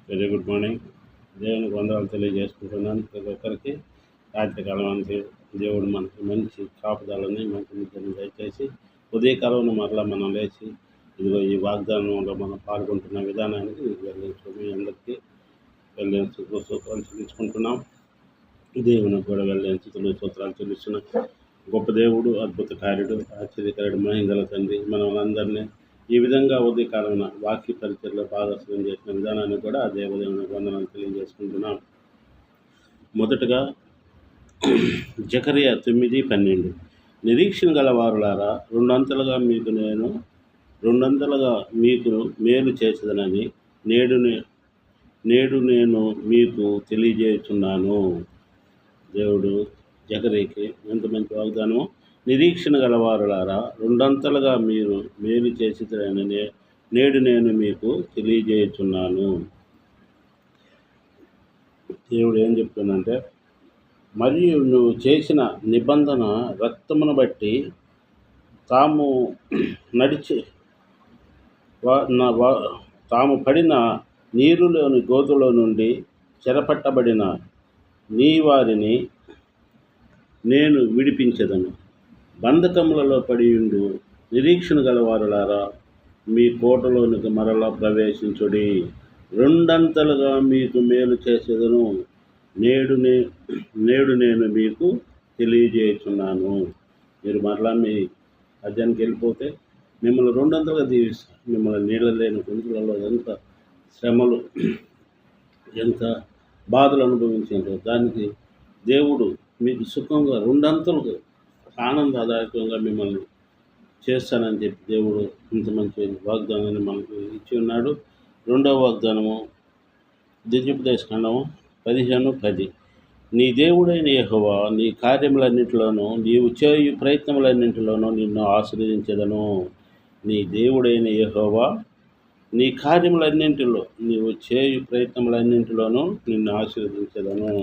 Very good morning. దేవునికి వందనాలు తెలియజేసుకుంటున్నాను. ప్రతి ఒక్కరికి రాత్రికాలం అంతే దేవుడు మనకి మంచి కాపుదలని మంచి నిద్రని దయచేసి ఉదయకాలంలో మరలా మనం లేచి ఇదిగో ఈ వాగ్దానంలో మనం పాల్గొంటున్న విధానానికి వెళ్ళించు మీ అందరికీ వెళ్ళిన సూత్రాలు చెల్లించుకుంటున్నాం. దేవునికి కూడా వెళ్ళిన సూత్రాలు చెల్లిస్తున్నాం. గొప్ప దేవుడు, అద్భుత కార్యుడు, ఆశ్చర్యకారుడు, మహింగల తండ్రి మనల్ని ఈ విధంగా ఉదయకాలన వాక్య పరిచయలో భాగస్వామ్యం చేసిన విధానాన్ని కూడా ఆ దేవదేవుని వందనాలు తెలియజేసుకుంటున్నాం. మొదటగా జకరియా 9:12 నిరీక్షణ గలవారులారా రెండంతలుగా మీకు మేలు చేసేదనని నేడు నేను మీకు తెలియజేస్తున్నాను. దేవుడు జకరీకి ఎంత మంచి వాగ్దానమో, నిరీక్షణ గలవారులారా రెండంతలుగా మీరు మేలు చేసేదనని నేడు నేను మీకు తెలియజేస్తున్నాను. దేవుడు ఏం చెప్తుందంటే, మరియు నువ్వు చేసిన నిబంధన రక్తమును బట్టి తాము పడిన నీరులోని గోతులో నుండి చెరపట్టబడిన నీ వారిని నేను విడిపించదను. బంధకములలో పడియుండు నిరీక్షణ గలవారులారా మీ కోటలోనికి మరలా ప్రవేశించుడి. రెండంతలుగా మీకు మేలు చేసేదను. నేడు నేను మీకు తెలియజేస్తున్నాను. మీరు మరలా మీ అధ్యాయానికి వెళ్ళిపోతే మిమ్మల్ని రెండంతలుగా దీవిస్తాను. మిమ్మల్ని నీళ్ళ లేని గుంతులలో ఎంత శ్రమలు, ఎంత బాధలు అనుభవించారో దానికి దేవుడు మీకు సుఖంగా రెండంతలుగా ఆనందదాయకంగా మిమ్మల్ని చేస్తానని చెప్పి దేవుడు ఇంత మంచి వాగ్దానాన్ని మనకు ఇచ్చి ఉన్నాడు. రెండవ వాగ్దానము ద్వితీయోపదేశకాండము 15:10 నీ దేవుడైన యెహోవా నీ కార్యములన్నింటిలోనూ నీవు చేయు ప్రయత్నములన్నింటిలోనూ నిన్ను ఆశీర్వదించెదను. నీ దేవుడైన యెహోవా నీ కార్యములన్నింటిలో నీవు చేయు ప్రయత్నములన్నింటిలోనూ నిన్ను ఆశీర్వదించెదను.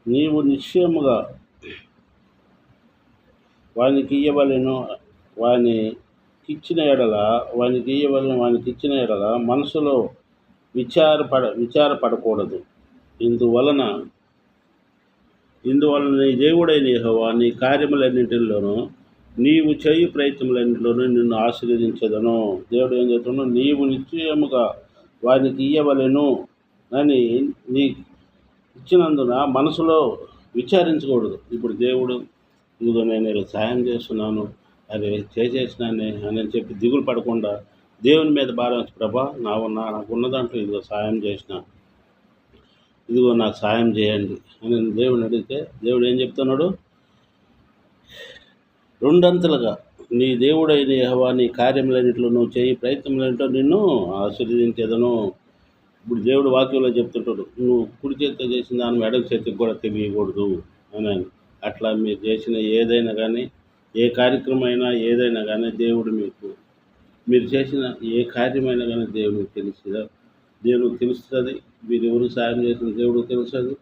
నీవు నిశ్చయముగా వానికి ఇయ్యవలెను వానికిచ్చిన ఎడల మనసులో విచారపడకూడదు. ఇందువలన నీ దేవుడైన యెహోవా నీ కార్యములన్నింటిలోనూ నీవు చేయు ప్రయత్నములన్నింటిలోనూ నిన్ను ఆశీర్వదించదను. దేవుడు ఏం చెప్తున్నాడు? నీవు నిశ్చయముగా వానికి ఇయ్యవలెను అని నీ ఇచ్చినందున మనసులో విచారించకూడదు. ఇప్పుడు దేవుడు ఇదిగో నేను ఇలా సాయం చేస్తున్నాను, అదే చేసేసినానే అని చెప్పి దిగులు పడకుండా దేవుని మీద భారం, ప్రభా నాకు ఉన్న దాంట్లో ఇదిగో సాయం చేసిన, ఇదిగో నాకు సాయం చేయండి అని దేవుని అడిగితే దేవుడు ఏం చెప్తున్నాడు? రెండంతలుగా నీ దేవుడైన యెహోవా నీ కార్యములన్నింటిలో నువ్వు చేయి ప్రయత్నములన్నింటిలో నిన్ను ఆశీర్వదించెదను. ఇప్పుడు దేవుడు వాక్యంలో చెప్తుంటాడు, నువ్వు కుడి చేతితో చేసిన దాన్ని ఎడమ చేతికి కూడా తెలియకూడదు అని. అట్లా మీరు చేసిన ఏదైనా కానీ, ఏ కార్యక్రమం అయినా ఏదైనా కానీ దేవుడు మీరు చేసిన ఏ కార్యమైనా కానీ దేవుడికి తెలుస్తుంది. మీరు ఎవరికి సాయం చేసిన దేవుడికి తెలుస్తుంది.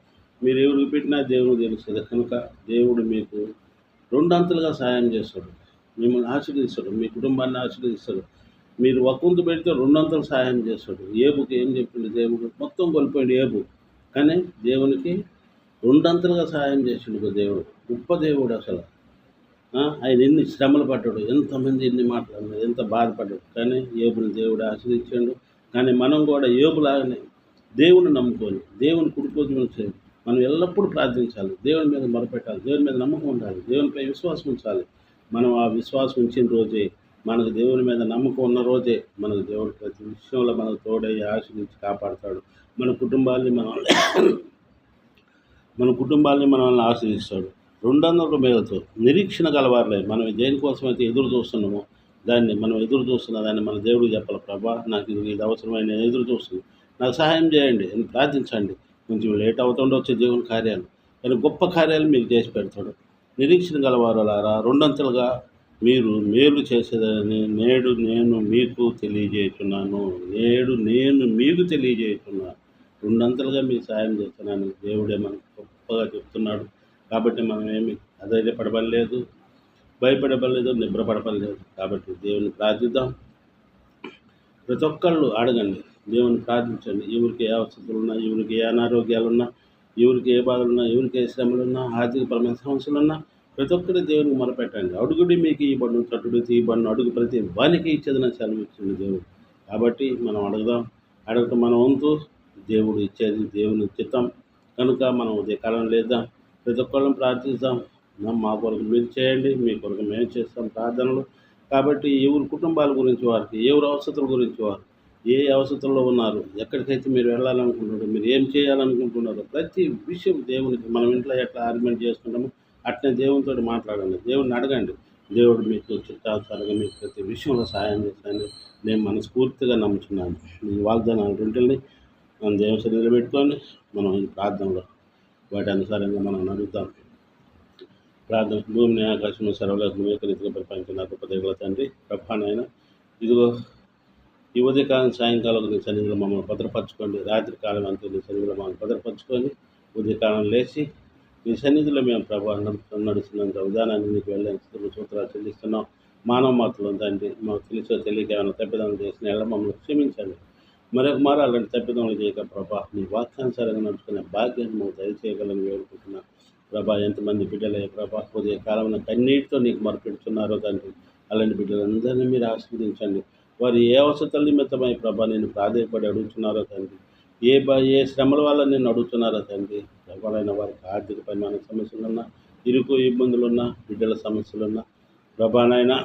మీరు ఎవరికి పెట్టినా దేవుడికి తెలుస్తుంది. కనుక దేవుడు మీకు రెండంతలుగా సాయం చేస్తాడు, మిమ్మల్ని ఆశీర్వదిస్తాడు, మీ కుటుంబాన్ని ఆశీర్వదిస్తాడు. మీరు ఒక్కంతు పెడితే రెండంతలు సహాయం చేస్తాడు. ఏబుకి ఏం చెప్పిండు దేవుడు? మొత్తం కోల్పోయాడు ఏబు, కానీ దేవునికి రెండంతలుగా సహాయం చేసిండు దేవుడు. గొప్ప దేవుడు అసలు. ఆయన ఎన్ని శ్రమలు పడ్డాడు, ఎంతమంది ఎన్ని మాట్లాడినాడు, ఎంత బాధపడ్డాడు, కానీ ఏబుని దేవుడు ఆశీర్వదించాడు. కానీ మనం కూడా ఏబులాగానే దేవుని నమ్ముకొని దేవుని కుడిపోతు మనం ఎల్లప్పుడూ ప్రార్థించాలి, దేవుని మీద మొరపెట్టాలి, దేవుని మీద నమ్మకం ఉండాలి, దేవునిపై విశ్వాసం ఉంచాలి. మనం ఆ విశ్వాసం ఉంచిన రోజే, మనకు దేవుని మీద నమ్మకం ఉన్న రోజే మనకు దేవుడు ప్రతి విషయంలో మనకు తోడయ్యి ఆశీర్వదించి కాపాడుతాడు. మన కుటుంబాల్ని మనల్ని ఆశీర్దిస్తాడు. రెండంతల మేలతో నిరీక్షణ గలవారులే. మనం దేనికోసమైతే ఎదురు చూస్తున్నామో దాన్ని మన దేవుడికి చెప్పాలి. ప్రభా నాకు ఇది అవసరమైన, నేను ఎదురు చూస్తున్నాను, నాకు సహాయం చేయండి అని ప్రార్థించండి. కొంచెం లేట్ అవుతుండొచ్చు దేవుని కార్యాలు, కానీ గొప్ప కార్యాలు మీకు చేసి పెడతాడు. నిరీక్షణ గలవారులారా రెండంతలుగా మీరు మేలు చేసేదని నేడు నేను మీకు తెలియజేస్తున్నాను. రెండంతలుగా మీకు సాయం చేస్తున్నాను. దేవుడే మనకు గొప్పగా చెప్తున్నాడు. కాబట్టి మనం ఏమి అధైర్యపడబడలేదు, భయపడబడలేదు, నిద్రపడబడలేదు. కాబట్టి దేవుని ప్రార్థిద్దాం. ప్రతి ఒక్కళ్ళు అడగండి, దేవుని ప్రార్థించండి. ఎవరికి ఏ అవసరాలున్నా, ఎవరికి ఏ అనారోగ్యాలున్నా, ఎవరికి ఏ బాధలున్నా, ఎవరికి ఏ శ్రమలున్నా, ఆర్థికపరమైన సమస్యలున్నా ప్రతి ఒక్కరి దేవునికి మొరపెట్టండి. అడుగుడి మీకు ఇవ్వబడును, తట్టుడు తీయబడును, అడుగు ప్రతి వానికి ఇచ్చేదని సెలవిచ్చింది దేవుడు. కాబట్టి మనం అడుగుదాం. అడగటం మన వంతు, దేవుడు ఇచ్చేది దేవుని చిత్తం కనుక మనం ఉదయకాలం లేద్దాం, ప్రతి ఒక్కళ్ళం ప్రార్థిస్తాం. మా కొరకు మీరు చేయండి, మీ కొరకు మేము చేస్తాం ప్రార్థనలు. కాబట్టి ఎవరి కుటుంబాల గురించి వారికి, ఎవరి అవసరాల గురించి వారు, ఏ అవసరంలో ఉన్నారు, ఎక్కడికైతే మీరు వెళ్ళాలనుకుంటున్నారో, మీరు ఏం చేయాలనుకుంటున్నారో ప్రతి విషయం దేవునికి, మనం ఇంట్లో ఎట్లా ఆర్గ్యుమెంట్ చేసుకుంటామో అట్నే దేవునితో మాట్లాడండి, దేవుడిని అడగండి. దేవుడు మీకు చిత్తానుసారంగా మీకు ప్రతి విషయంలో సహాయం చేస్తానని నేను మనస్ఫూర్తిగా నమ్ముతున్నాను. ఈ వాగ్దానాలు రెంటిని మనం దేవుని సన్నిధిలో పెట్టుకొని మనం ఈ ప్రార్థనలో వాటి అనుసారంగా మనం నడుద్దాం. ప్రార్థన. భూమిని ఆకాశము సర్వలోకము ఏకరీతిగా పరిపాలించిన గొప్ప దేవుల తండ్రి, ప్రభానైనా ఇదిగో ఈ ఉదయకాలం సాయంకాలం నీ సన్నిధిలో మమ్మల్ని భద్రపరచుకోండి. రాత్రి కాలం అంతా నీ సన్నిధిలో మమ్మల్ని భద్రపరచుకొని ఉదయకాలం లేచి నీ సన్నిధిలో మేము ప్రభావం నడుస్తున్నంత విధానాన్ని నీకు వెళ్ళని సూత్రాలు చెల్లిస్తున్నాం. మానవ మాత్రం తండ్రి, మాకు తెలిసో తెలియక ఏమైనా తప్పిదములు చేసిన ఎలా మమ్మల్ని క్షమించండి. మరొక మారు అలాంటి తప్పిదములు చేయక ప్రభా, నీ వాక్యానుసారంగా నడుచుకునే భాగ్యాన్ని మాకు దయచేయగలని వేడుకుంటున్నాం. ప్రభా, ఎంతమంది బిడ్డలే ప్రభా ఉదయ కాలంలో కన్నీటితో నీకు మొరపెడుతున్నారో తండ్రి, అలాంటి బిడ్డలందరినీ మీరు ఆశీర్వదించండి. వారు ఏ అవసరాల నిమిత్తమై ప్రభా నేను ప్రాధాన్యపడి అడుగుతున్నారో తండ్రి, ఏ శ్రమల వల్ల నేను అడుగుతున్నారో తండ్రి, ఎవరైనా వారికి ఆర్థిక పరిమాణ సమస్యలున్నా, ఇరుకు ఇబ్బందులున్నా, బిడ్డల సమస్యలున్నా ప్రభానైనా,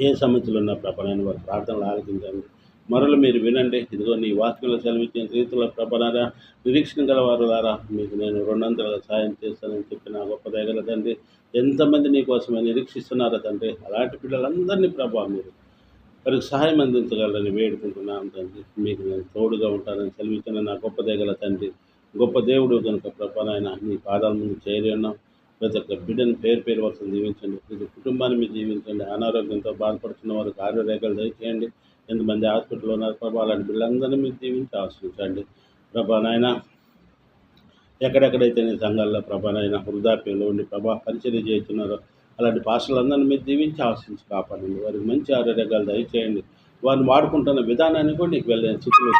ఏ సమస్యలున్నా ప్రభానైనా వారి ప్రార్థనలు ఆలకించండి. మరలు మీరు వినండి. ఇదిగో నీ వాక్యంలో సెలవిచ్చిన రీతిలో ప్రభాన నిరీక్షణ గల వారు ద్వారా మీకు నేను రెండంతలుగా సాయం చేస్తానని చెప్పిన గొప్ప దయగల తండ్రి, ఎంతమంది నీ కోసమే నిరీక్షిస్తున్నారో తండ్రి, అలాంటి పిల్లలందరినీ ప్రభావ మీరు వారికి సహాయం అందించగలరని వేడుకుంటున్నాను తండ్రి. మీకు నేను తోడుగా ఉంటానని సెలవిచ్చిన నా గొప్ప దయగల తండ్రి, గొప్ప దేవుడు కనుక ప్రభానైనా నీ పాదాల ముందు చేరి ఉన్నాం. ప్రతి ఒక్క బిడ్డను పేరు పేరు వరుసను దీవించండి. ప్రతి కుటుంబాన్ని మీరు జీవించండి. అనారోగ్యంతో బాధపడుతున్న వారికి ఆరోగ్యాలు దయచేయండి. ఎంతమంది హాస్పిటల్లో ఉన్నారు ప్రభా, అలాంటి బిడ్డలందరినీ మీరు దీవించి ఆశ్రయించండి. ప్రభా నాయన, ఎక్కడెక్కడైతే నీ సంఘాల్లో ప్రభా నాయన వృద్ధాప్యంలో ఉండి ప్రభా పరిచర్య చేస్తున్నారో అలాంటి పాస్టర్లందరినీ మీరు దీవించి ఆశ్రయించి కాపాడండి. వారికి మంచి ఆరోగ్యాలు దయచేయండి. వారిని వాడుకుంటున్న విధానాన్ని కూడా నీకు వెళ్ళని స్థితిలో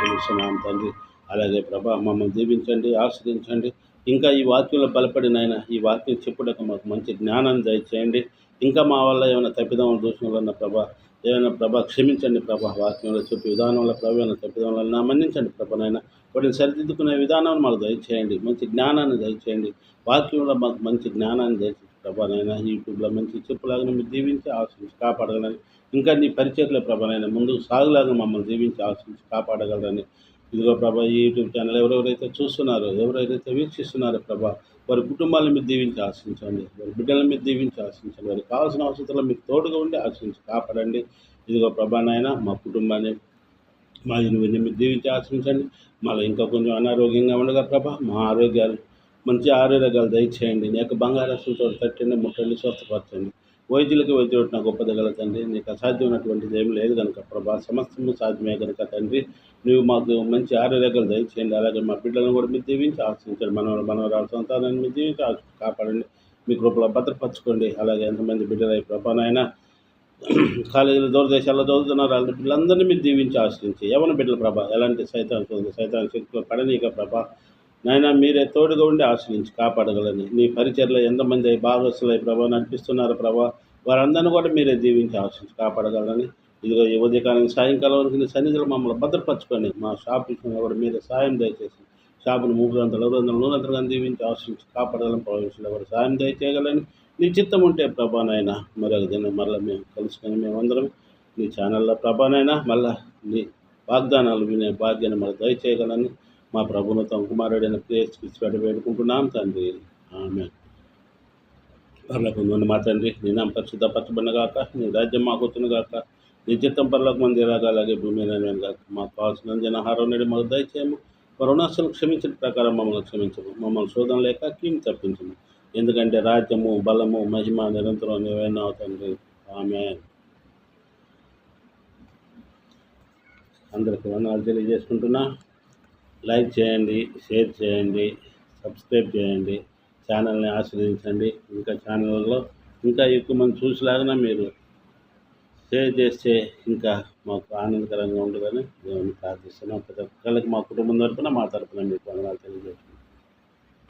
తెలుస్తున్నాం తండ్రి. అలాగే ప్రభా మమ్మల్ని దీవించండి, ఆశ్రయించండి. ఇంకా ఈ వాక్యంలో బలపడిన ఆయన ఈ వాక్యం చెప్పుటకు మాకు మంచి జ్ఞానాన్ని దయచేయండి. ఇంకా మా వల్ల ఏమైనా తప్పిదం దోషంలో ఉన్న ప్రభా, ఏమైనా ప్రభా క్షమించండి ప్రభా. వాక్యంలో చెప్పే విధానంలో ప్రభా ఏమైనా తప్పిదం మన్నించండి ప్రభానైనా. వాటిని సరిదిద్దుకునే విధానాన్ని మాకు దయచేయండి. మంచి జ్ఞానాన్ని దయచేయండి. వాక్యంలో మాకు మంచి జ్ఞానాన్ని దయచేయండి ప్రభానైనా. యూట్యూబ్లో మంచి చెప్పులాగా మీరు దీవించి ఆశించి కాపాడగలని, ఇంకా నీ పరిచయలో ప్రభానైనా ముందుకు సాగులాగా మమ్మల్ని దీవించి ఆశించి కాపాడగలరని. ఇదిగో ప్రభా, ఈ యూట్యూబ్ ఛానల్ ఎవరెవరైతే చూస్తున్నారో, ఎవరైతే వీక్షిస్తున్నారో ప్రభా, వారి కుటుంబాలను మీరు దీవించి ఆశించండి. వారి బిడ్డలను మీరు దీవించి ఆశించండి. వారికి కావాల్సిన అవసరాలు మీకు తోడుగా ఉండి ఆశించి కాపాడండి. ఇదిగో ప్రభా నాయన, మా కుటుంబాన్ని మా ఇరువురిని మీరు దీవించి ఆశించండి. మళ్ళీ ఇంకా కొంచెం అనారోగ్యంగా ఉండగా ప్రభా, మా ఆరోగ్యాలు మంచి ఆరోగ్యాలు దయచేయండి. నీ యొక్క బంగారస్సుతో తట్టండి, ముట్టండి, స్వస్థపరచండి. వైద్యులకి వైద్యుడు నా గొప్ప తండ్రి. నీకు అసాధ్యమైనటువంటిది ఏమి లేదు కనుక ప్రభా, సమస్తము సాధ్యమే కనుక తండ్రి, నువ్వు మాకు మంచి ఆరోగ్యాలు దయచేయండి. అలాగే మా బిడ్డలను కూడా మీరు దీవించి ఆశించండి. మనవరాల సంతానాన్ని మీరు దీవించి కాపాడండి. మీ కృపలో భద్రపరచుకోండి. అలాగే ఎంతమంది బిడ్డలై ప్రభానైనా కాలేజీలు దూరదేశాల్లో చదువుతున్నారు, అలాంటి పిల్లలందరినీ మీరు దీవించి ఆశ్రయించి యవన బిడ్డల ప్రభా, ఎలాంటి సైతాన్ శక్తిలో పడనీక ప్రభా నాయన, మీరే తోడుగా ఉండి ఆశ్రయించి కాపాడగలని. నీ పరిచయలో ఎంతమంది భాగస్తులై ప్రభా నడిపిస్తున్నారు ప్రభా, వారందరినీ కూడా మీరే దీవించి ఆశ్రయించి కాపాడగలరని. ఇదిగో ఈ ఉదయకాలం సాయంకాలం వరకు నీ సన్నిధిలో మమ్మల్ని భద్రపరచుకొని మా షాప్ విషయంలో కూడా మీరే సాయం దయచేసి షాపును 300 200 దీవించి ఆశ్రయించి కాపాడగలని. ప్రవేశంలో కూడా సాయం దయచేయగలని. నీ చిత్తం ఉంటే ప్రభానైనా మరొక దినం మళ్ళీ మేము కలుసుకొని మేమందరం నీ ఛానల్లో ప్రభానైనా మళ్ళీ నీ వాగ్దానాలు వినే భాగ్యాన్ని మాకు దయచేయగలని మా ప్రభును తమ కుమారుడైన క్రీస్తు వేడుకుంటున్నాం తండ్రి. ఆమేన్. పరలోకమందున్న మా తండ్రి, నీ నామం పరిశుద్ధపరచబడిన గాక, నీ రాజ్యం మాకు వచ్చును గాక, నీ చిత్తం పరలోకం మంది ఎలాగా అలాగే భూమి మీద గాక. మాకు కావాల్సిన ఆహారం నేడు మాకు దయచేయము. మా రుణాస్తులు క్షమించిన ప్రకారం మమ్మల్ని క్షమించము. మమ్మల్ని శోధన లేక కీము తప్పించము. ఎందుకంటే రాజ్యము, బలము, మహిమ నిరంతరం నీవేనా తండ్రి. ఆమేన్. అందరికీ వందనాలు తెలియజేసుకుంటున్నా. లైక్ చేయండి, షేర్ చేయండి, సబ్స్క్రైబ్ చేయండి. ఛానల్ని ఆశీర్వదించండి. ఇంకా ఛానల్లో ఇంకా ఎక్కువ మంది చూసేలాగా మీరు షేర్ చేస్తే ఇంకా మాకు ఆనందకరంగా ఉంటుందని దేవుని ప్రార్థిస్తున్నాం. ప్రతి ఒక్కళ్ళకి మా కుటుంబం తరపున, మా తరపున మీకు వందనాలు తెలియజేస్తున్నాం.